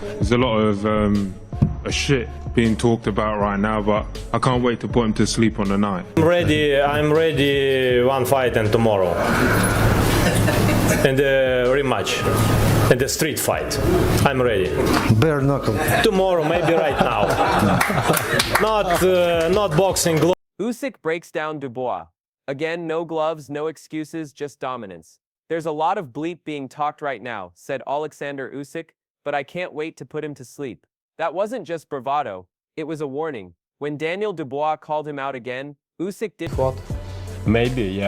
There's a lot of shit being talked about right now, but I can't wait to put him to sleep on the night. I'm ready one fight and tomorrow. And the rematch. And the street fight. I'm ready. Bare knuckle. Tomorrow, maybe right now. Not boxing gloves. Usyk breaks down Dubois. Again, no gloves, no excuses, just dominance. There's a lot of bleep being talked right now, said Oleksandr Usyk, but I can't wait to put him to sleep. That wasn't just bravado, it was a warning. When Daniel Dubois called him out again, Usyk did what? Maybe,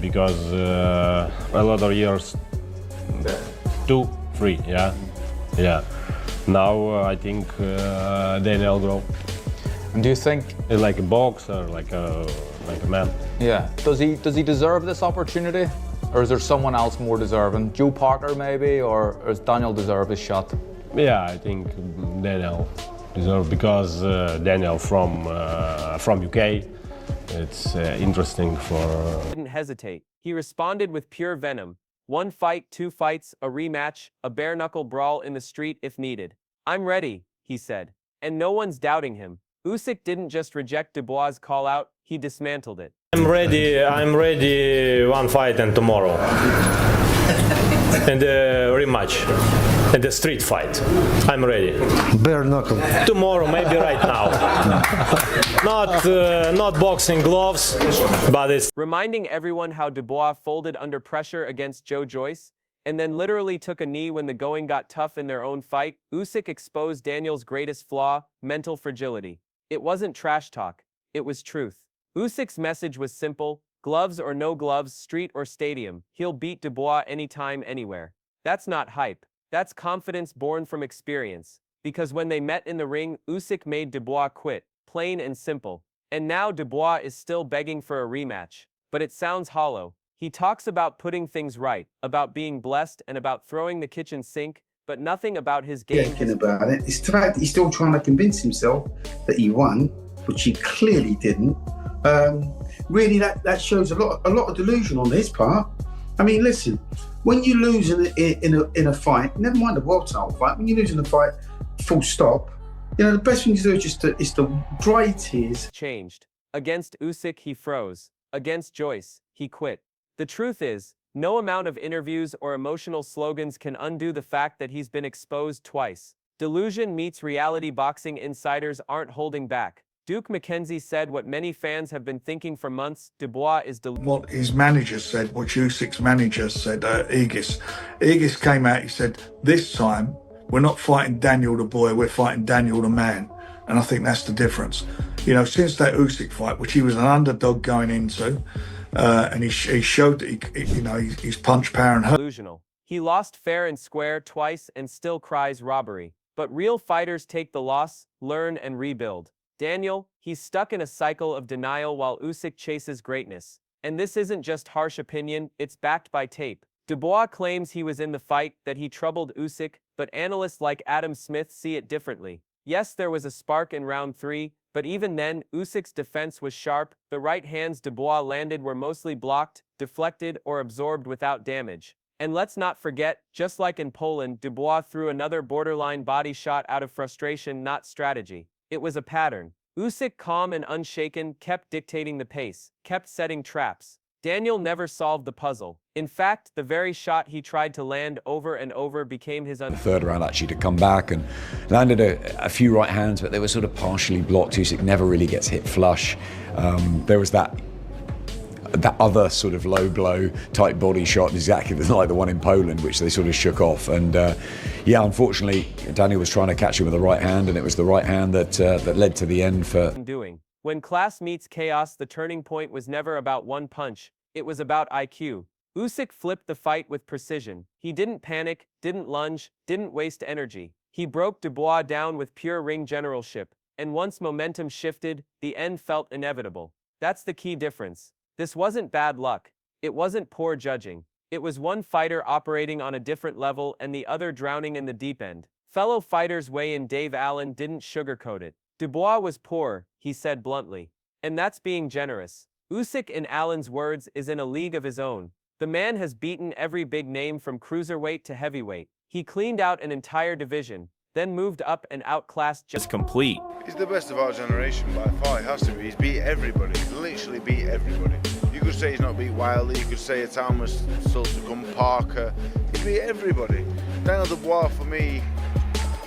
because a lot of years, 2, 3, yeah. Now I think Daniel grow. And do you think, Like a boxer, like a man. yeah, does he deserve this opportunity, or is there someone else more deserving? Joe Parker maybe, or does Daniel deserve his shot? Yeah, I think Daniel deserve, because Daniel from UK. It's interesting for. Didn't hesitate. He responded with pure venom. 1 fight, 2 fights, a rematch, a bare-knuckle brawl in the street if needed. I'm ready, he said. And no one's doubting him. Usyk didn't just reject Dubois' call-out, he dismantled it. I'm ready 1 fight and tomorrow. And the rematch. And the street fight. I'm ready. Bare knuckle. Tomorrow, maybe right now. Not boxing gloves, but it's. Reminding everyone how Dubois folded under pressure against Joe Joyce, and then literally took a knee when the going got tough in their own fight, Usyk exposed Daniel's greatest flaw, mental fragility. It wasn't trash talk, it was truth. Usyk's message was simple: gloves or no gloves, street or stadium, he'll beat Dubois anytime, anywhere. That's not hype. That's confidence born from experience. Because when they met in the ring, Usyk made Dubois quit, plain and simple. And now Dubois is still begging for a rematch. But it sounds hollow. He talks about putting things right, about being blessed, and about throwing the kitchen sink, but nothing about his game. Thinking about it, it's the fact that he's still trying to convince himself that he won, which he clearly didn't. Really, that shows a lot of delusion on his part. I mean, listen, when you lose in a fight, never mind the world title fight, when you lose in a fight, full stop, you know, the best thing to do is to dry your tears. Changed. Against Usyk, he froze. Against Joyce, he quit. The truth is, no amount of interviews or emotional slogans can undo the fact that he's been exposed twice. Delusion meets reality. Boxing insiders aren't holding back. Duke McKenzie said what many fans have been thinking for months: Dubois is what his manager said, what Usyk's manager said, Aegis. Aegis came out, he said, this time, we're not fighting Daniel the boy, we're fighting Daniel the man. And I think that's the difference. You know, since that Usyk fight, which he was an underdog going into, and he showed that his punch power and delusional. He lost fair and square twice and still cries robbery. But real fighters take the loss, learn, and rebuild. Daniel, he's stuck in a cycle of denial while Usyk chases greatness. And this isn't just harsh opinion, it's backed by tape. Dubois claims he was in the fight, that he troubled Usyk, but analysts like Adam Smith see it differently. Yes, there was a spark in round 3, but even then, Usyk's defense was sharp. The right hands Dubois landed were mostly blocked, deflected, or absorbed without damage. And let's not forget, just like in Poland, Dubois threw another borderline body shot out of frustration, not strategy. It was a pattern. Usyk, calm and unshaken, kept dictating the pace, kept setting traps. Daniel never solved the puzzle. In fact, the very shot he tried to land over and over became his third round actually to come back and landed a few right hands, but they were sort of partially blocked. Usyk never really gets hit flush. There was that other sort of low blow type body shot, exactly like the one in Poland, which they sort of shook off. And yeah, unfortunately, Daniel was trying to catch him with the right hand, and it was the right hand that led to the end for doing. When class meets chaos, the turning point was never about one punch, it was about IQ. Usyk flipped the fight with precision. He didn't panic, didn't lunge, didn't waste energy. He broke Dubois down with pure ring generalship, and once momentum shifted, the end felt inevitable. That's the key difference. This wasn't bad luck. It wasn't poor judging. It was one fighter operating on a different level and the other drowning in the deep end. Fellow fighters weigh-in Dave Allen didn't sugarcoat it. Dubois was poor, he said bluntly. And that's being generous. Usyk, in Allen's words, is in a league of his own. The man has beaten every big name from cruiserweight to heavyweight. He cleaned out an entire division. then moved up and outclassed just complete. He's the best of our generation by far, he has to be. He's beat everybody, he's literally beat everybody. You could say he's not beat Wiley, you could say it's Thomas, still to come, Parker. He's beat everybody. Daniel Dubois for me,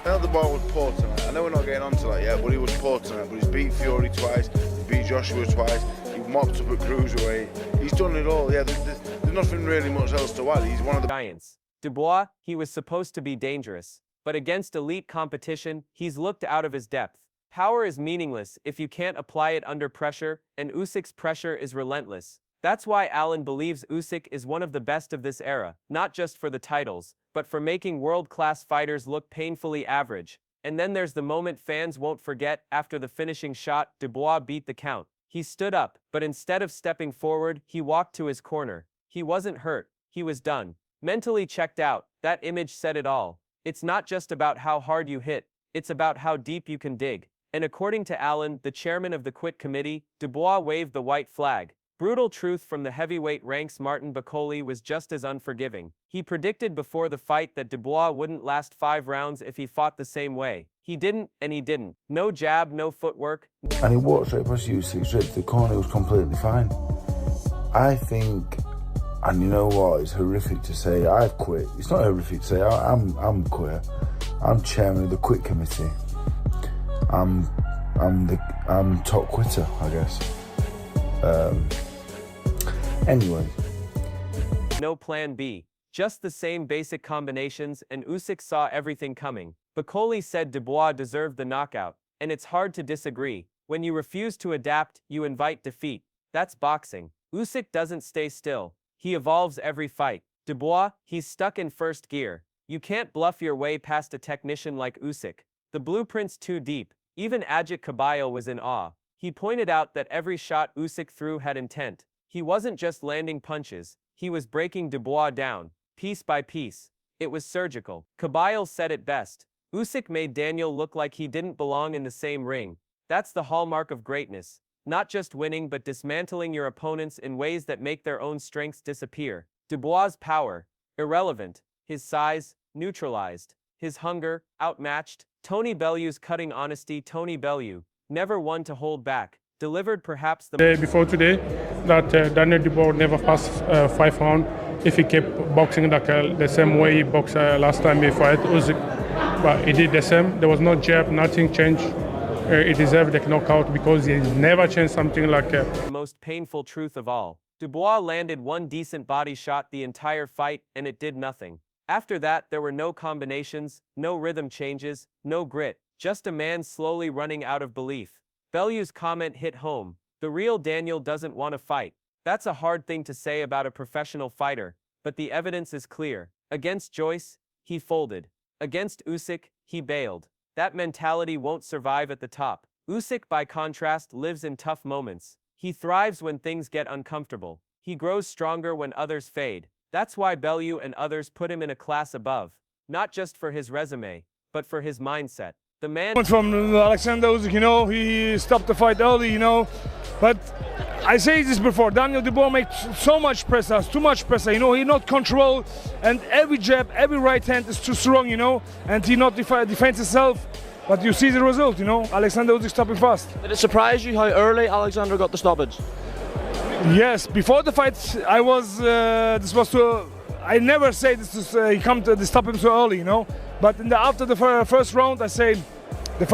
Daniel Dubois was poor tonight. I know we're not getting onto that yet, but he was poor tonight. But he's beat Fury twice, he beat Joshua twice, he mopped up at cruiserweight. He's done it all, yeah, there's nothing really much else to add. He's one of the giants. Dubois, he was supposed to be dangerous, but against elite competition, he's looked out of his depth. Power is meaningless if you can't apply it under pressure, and Usyk's pressure is relentless. That's why Alan believes Usyk is one of the best of this era, not just for the titles, but for making world-class fighters look painfully average. And then there's the moment fans won't forget. After the finishing shot, Dubois beat the count. He stood up, but instead of stepping forward, he walked to his corner. He wasn't hurt, he was done. Mentally checked out. That image said it all. It's not just about how hard you hit, it's about how deep you can dig. And according to Alan, the chairman of the Quit Committee, Dubois waved the white flag. Brutal truth from the heavyweight ranks. Martin Bakole was just as unforgiving. He predicted before the fight that Dubois wouldn't last 5 rounds if he fought the same way. He didn't, and he didn't. No jab, no footwork. And he walked straight past Usyk, straight to the corner. He was completely fine. I think, and you know what, it's horrific to say I've quit. It's not horrific to say I'm quit. I'm chairman of the Quit Committee. I'm top quitter, I guess. Anyway. No plan B. Just the same basic combinations, and Usyk saw everything coming. Bakole said Dubois deserved the knockout, and it's hard to disagree. When you refuse to adapt, you invite defeat. That's boxing. Usyk doesn't stay still. He evolves every fight. Dubois, he's stuck in first gear. You can't bluff your way past a technician like Usyk. The blueprint's too deep. Even Ajit Caballo was in awe. He pointed out that every shot Usyk threw had intent. He wasn't just landing punches, he was breaking Dubois down, piece by piece. It was surgical. Caballo said it best. Usyk made Daniel look like he didn't belong in the same ring. That's the hallmark of greatness. Not just winning, but dismantling your opponents in ways that make their own strengths disappear. Dubois' power, irrelevant. His size, neutralized. His hunger, outmatched. Tony Bellew's cutting honesty. Tony Bellew, never one to hold back. Delivered perhaps the day before today that Daniel Dubois never passed 5 rounds if he kept boxing like the same way he boxed last time he fought Usyk. But he did the same. There was no jab, nothing changed. He deserved the knockout because he never changed something like the most painful truth of all. Dubois landed one decent body shot the entire fight, and it did nothing. After that, there were no combinations, no rhythm changes, no grit, just a man slowly running out of belief. Bellew's comment hit home. The real Daniel doesn't want to fight. That's a hard thing to say about a professional fighter, but the evidence is clear. Against Joyce, he folded. Against Usyk, he bailed. That mentality won't survive at the top. Usyk, by contrast, lives in tough moments. He thrives when things get uncomfortable. He grows stronger when others fade. That's why Bellew and others put him in a class above. Not just for his resume, but for his mindset. The man from Oleksandr Usyk, you know, he stopped the fight early, you know, but I say this before, Daniel Dubois makes so much pressure, too much pressure, you know, he not control, and every jab, every right hand is too strong, you know, and he not defends himself, but you see the result, you know, Oleksandr Usyk stopping fast. Did it surprise you how early Oleksandr got the stoppage? Yes, before the fight, I was, I never say this is, he come to stop him so early, you know. But after the first round, I say the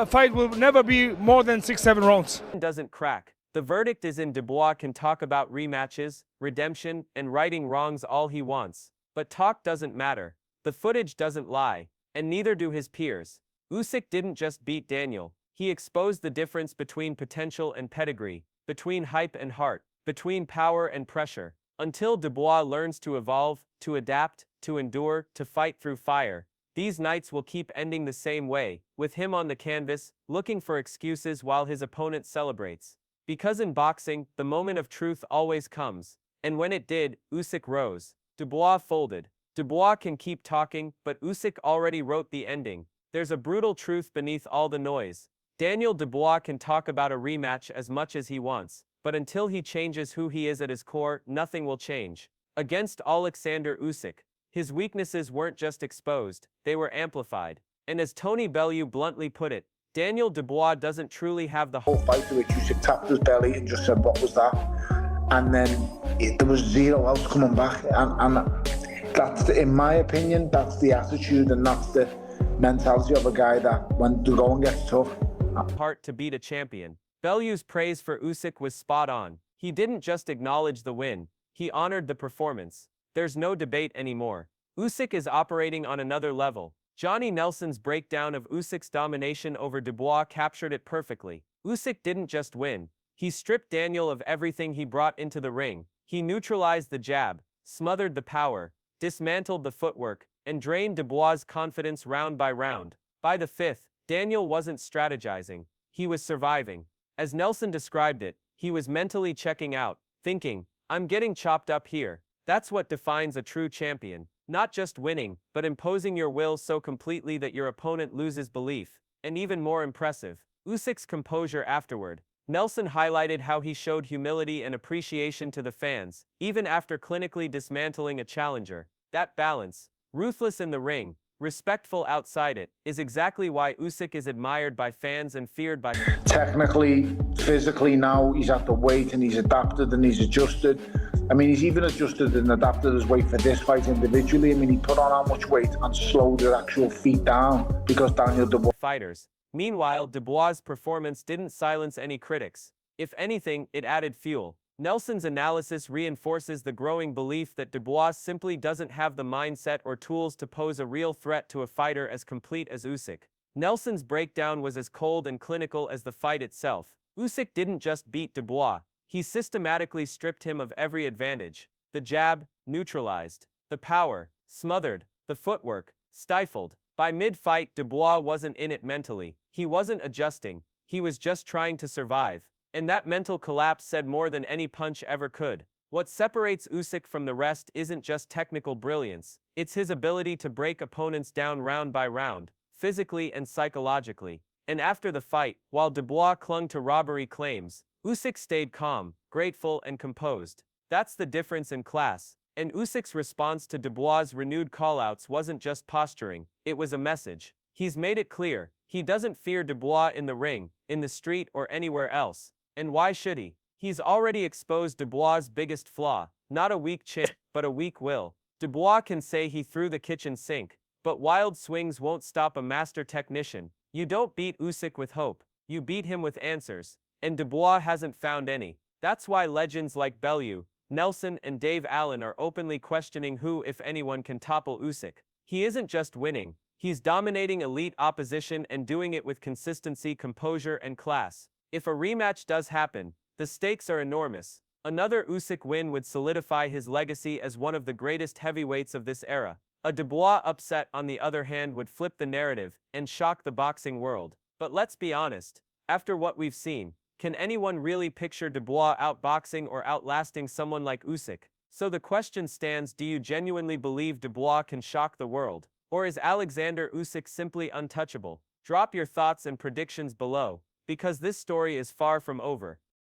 fight will never be more than 6-7 rounds. Doesn't crack. The verdict is in. Dubois can talk about rematches, redemption, and righting wrongs all he wants. But talk doesn't matter. The footage doesn't lie, and neither do his peers. Usyk didn't just beat Daniel. He exposed the difference between potential and pedigree, between hype and heart, between power and pressure. Until Dubois learns to evolve, to adapt, to endure, to fight through fire, these nights will keep ending the same way, with him on the canvas, looking for excuses while his opponent celebrates. Because in boxing, the moment of truth always comes. And when it did, Usyk rose. Dubois folded. Dubois can keep talking, but Usyk already wrote the ending. There's a brutal truth beneath all the noise. Daniel Dubois can talk about a rematch as much as he wants, but until he changes who he is at his core, nothing will change. Against Oleksandr Usyk, His weaknesses weren't just exposed, they were amplified. And as Tony Bellew bluntly put it, Daniel Dubois doesn't truly have the whole fight to which Usyk tapped his belly and just said, "What was that?" And then there was zero else coming back. And that's, in my opinion, that's the attitude and that's the mentality of a guy that when the going gets tough. Heart to beat a champion. Bellew's praise for Usyk was spot on. He didn't just acknowledge the win, he honored the performance. There's no debate anymore. Usyk is operating on another level. Johnny Nelson's breakdown of Usyk's domination over Dubois captured it perfectly. Usyk didn't just win. He stripped Daniel of everything he brought into the ring. He neutralized the jab, smothered the power, dismantled the footwork, and drained Dubois' confidence round by round. By the fifth, Daniel wasn't strategizing. He was surviving. As Nelson described it, he was mentally checking out, thinking, "I'm getting chopped up here." That's what defines a true champion. Not just winning, but imposing your will so completely that your opponent loses belief. And even more impressive, Usyk's composure afterward. Nelson highlighted how he showed humility and appreciation to the fans, even after clinically dismantling a challenger. That balance, ruthless in the ring, respectful outside it, is exactly why Usyk is admired by fans and feared by... Technically, physically now, he's at the weight and he's adapted and he's adjusted. I mean, he's even adjusted and adapted his weight for this fight individually. I mean, he put on how much weight and slowed his actual feet down because Daniel Dubois... fighters. Meanwhile, Dubois' performance didn't silence any critics. If anything, it added fuel. Nelson's analysis reinforces the growing belief that Dubois simply doesn't have the mindset or tools to pose a real threat to a fighter as complete as Usyk. Nelson's breakdown was as cold and clinical as the fight itself. Usyk didn't just beat Dubois. He systematically stripped him of every advantage. The jab, neutralized. The power, smothered. The footwork, stifled. By mid-fight, Dubois wasn't in it mentally. He wasn't adjusting. He was just trying to survive. And that mental collapse said more than any punch ever could. What separates Usyk from the rest isn't just technical brilliance. It's his ability to break opponents down round by round, physically and psychologically. And after the fight, while Dubois clung to robbery claims, Usyk stayed calm, grateful, and composed. That's the difference in class. And Usyk's response to Dubois' renewed callouts wasn't just posturing, it was a message. He's made it clear, he doesn't fear Dubois in the ring, in the street, or anywhere else. And why should he? He's already exposed Dubois' biggest flaw, not a weak chin, but a weak will. Dubois can say he threw the kitchen sink, but wild swings won't stop a master technician. You don't beat Usyk with hope, you beat him with answers. And Dubois hasn't found any. That's why legends like Bellew, Nelson, and Dave Allen are openly questioning who, if anyone, can topple Usyk. He isn't just winning, he's dominating elite opposition and doing it with consistency, composure, and class. If a rematch does happen, the stakes are enormous. Another Usyk win would solidify his legacy as one of the greatest heavyweights of this era. A Dubois upset, on the other hand, would flip the narrative and shock the boxing world. But let's be honest, after what we've seen, can anyone really picture Dubois outboxing or outlasting someone like Usyk? So the question stands, do you genuinely believe Dubois can shock the world? Or is Oleksandr Usyk simply untouchable? Drop your thoughts and predictions below, because this story is far from over.